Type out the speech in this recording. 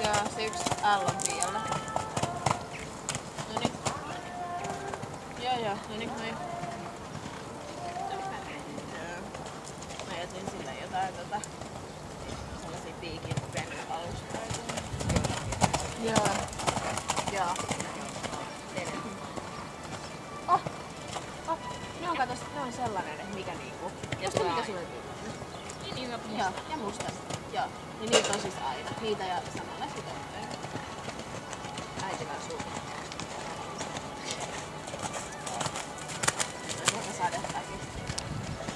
Joo. Joo, se yksi L on Pialla. Noniin. Joo, noniin, noin. Mä jätin sille jotain sellaisia piikin pennukalusteita. Joo. Ne on katos, ne on sellainen, että mikä niinku... Just mikä sulle tyyppi. Niin, Joo, ja musta. Joo. Niin niitä on siis aina. Niitä ja samanlaista tuotteita.